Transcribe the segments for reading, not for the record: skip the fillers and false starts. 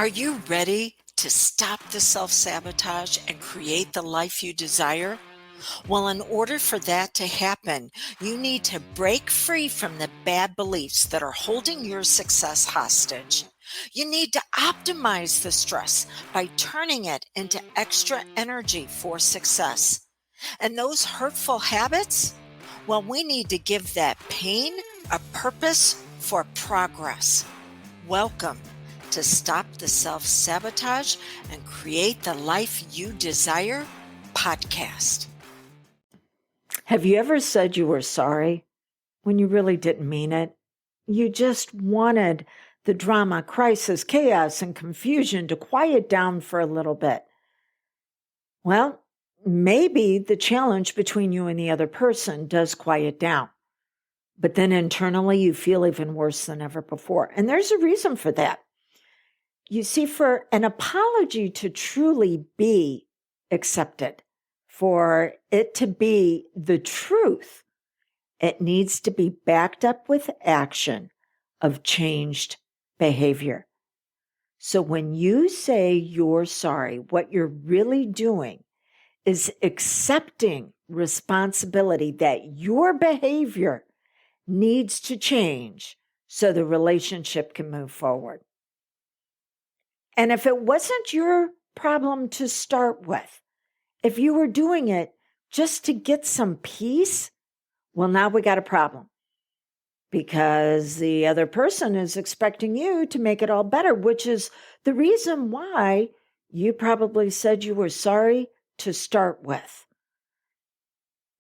Are you ready to stop the self-sabotage and create the life you desire? Well, in order for that to happen, you need to break free from the bad beliefs that are holding your success hostage. You need to optimize the stress by turning it into extra energy for success. And those hurtful habits? Well, we need to give that pain a purpose for progress. Welcome to Stop the Self-Sabotage and Create the Life You Desire podcast. Have you ever said you were sorry when you really didn't mean it? You just wanted the drama, crisis, chaos, and confusion to quiet down for a little bit. Well, maybe the challenge between you and the other person does quiet down, but then internally you feel even worse than ever before. And there's a reason for that. You see, for an apology to truly be accepted, for it to be the truth, it needs to be backed up with action of changed behavior. So when you say you're sorry, what you're really doing is accepting responsibility that your behavior needs to change so the relationship can move forward. And if it wasn't your problem to start with, if you were doing it just to get some peace, well, now we got a problem because the other person is expecting you to make it all better, which is the reason why you probably said you were sorry to start with.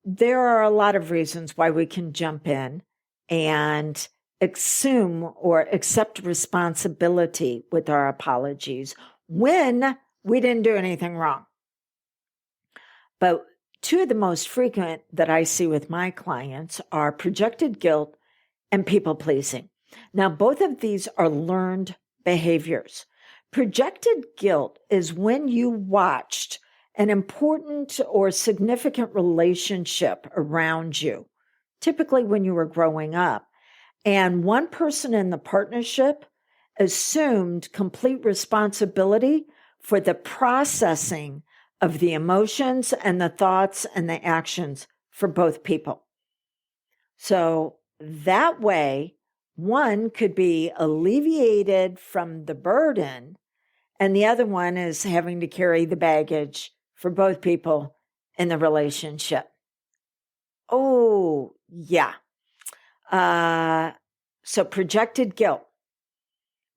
There are a lot of reasons why we can jump in and assume or accept responsibility with our apologies when we didn't do anything wrong. But two of the most frequent that I see with my clients are projected guilt and people pleasing. Now, both of these are learned behaviors. Projected guilt is when you watched an important or significant relationship around you, typically when you were growing up, and one person in the partnership assumed complete responsibility for the processing of the emotions and the thoughts and the actions for both people. So that way, one could be alleviated from the burden, and the other one is having to carry the baggage for both people in the relationship. Oh, yeah. So projected guilt.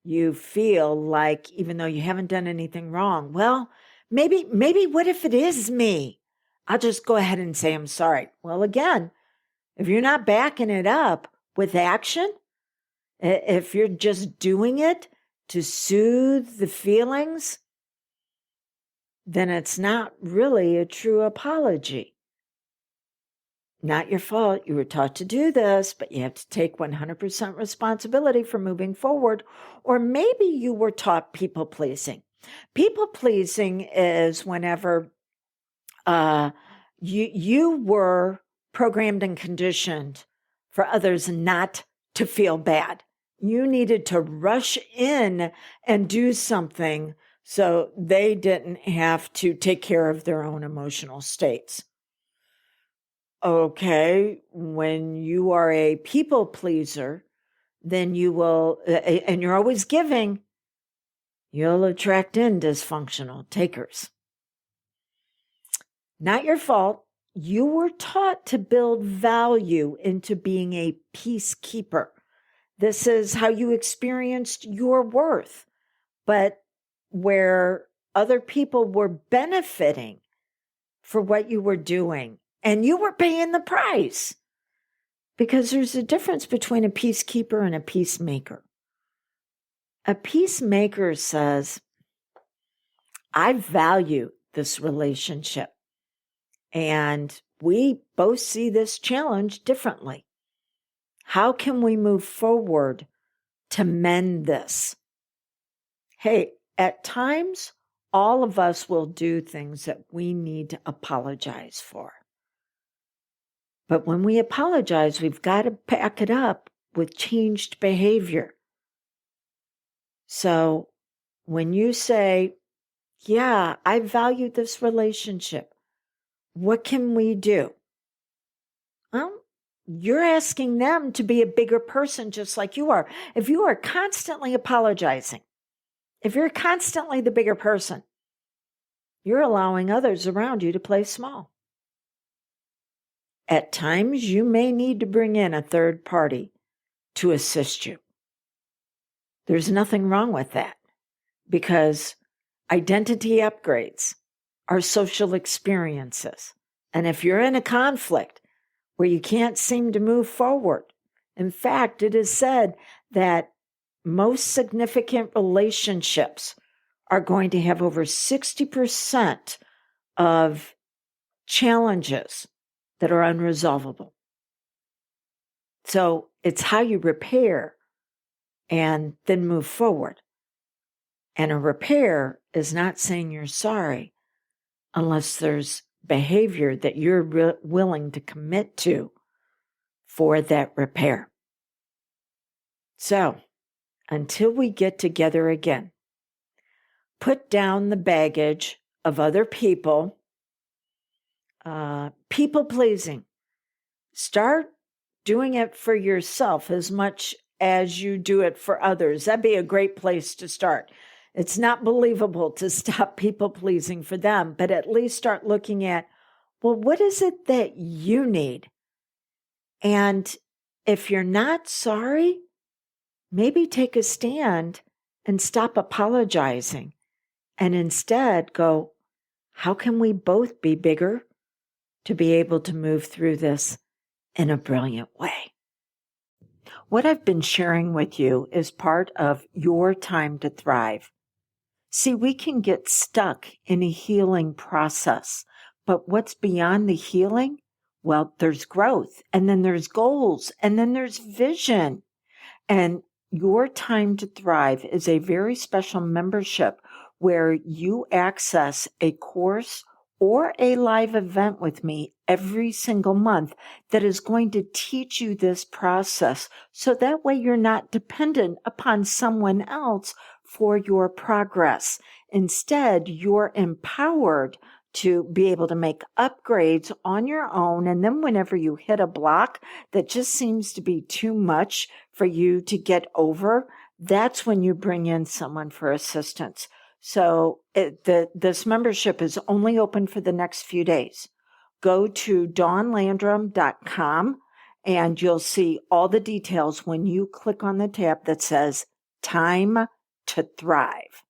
You feel like even though you haven't done anything wrong, well, maybe what if it is me? I'll just go ahead and say I'm sorry. Well, again, if you're not backing it up with action, if you're just doing it to soothe the feelings, then it's not really a true apology. Not your fault. You were taught to do this, but you have to take 100% responsibility for moving forward. Or maybe you were taught people pleasing. People pleasing is whenever you were programmed and conditioned for others not to feel bad. You needed to rush in and do something so they didn't have to take care of their own emotional states. Okay, when you are a people pleaser, then you will, and you're always giving, you'll attract in dysfunctional takers. Not your fault. You were taught to build value into being a peacekeeper. This is how you experienced your worth, but where other people were benefiting for what you were doing. And you were paying the price because there's a difference between a peacekeeper and a peacemaker. A peacemaker says, I value this relationship. And we both see this challenge differently. How can we move forward to mend this? Hey, at times, all of us will do things that we need to apologize for. But when we apologize, we've got to back it up with changed behavior. So when you say, yeah, I value this relationship, what can we do? Well, you're asking them to be a bigger person just like you are. If you are constantly apologizing, if you're constantly the bigger person, you're allowing others around you to play small. At times, you may need to bring in a third party to assist you. There's nothing wrong with that because identity upgrades are social experiences. And if you're in a conflict where you can't seem to move forward, in fact, it is said that most significant relationships are going to have over 60% of challenges that are unresolvable. So it's how you repair and then move forward. And a repair is not saying you're sorry unless there's behavior that you're willing to commit to for that repair. So until we get together again, put down the baggage of other people, people pleasing. Start doing it for yourself as much as you do it for others. That'd be a great place to start. It's not believable to stop people pleasing for them, but at least start looking at, well, what is it that you need? And if you're not sorry, maybe take a stand and stop apologizing and instead go, how can we both be bigger to be able to move through this in a brilliant way? What I've been sharing with you is part of your time to thrive. See, we can get stuck in a healing process, but what's beyond the healing? Well, there's growth, and then there's goals, and then there's vision. And your time to thrive is a very special membership where you access a course or a live event with me every single month that is going to teach you this process. So that way you're not dependent upon someone else for your progress. Instead, you're empowered to be able to make upgrades on your own. And then whenever you hit a block that just seems to be too much for you to get over, that's when you bring in someone for assistance. So this membership is only open for the next few days. Go to dawnlandrum.com and you'll see all the details when you click on the tab that says Time to Thrive.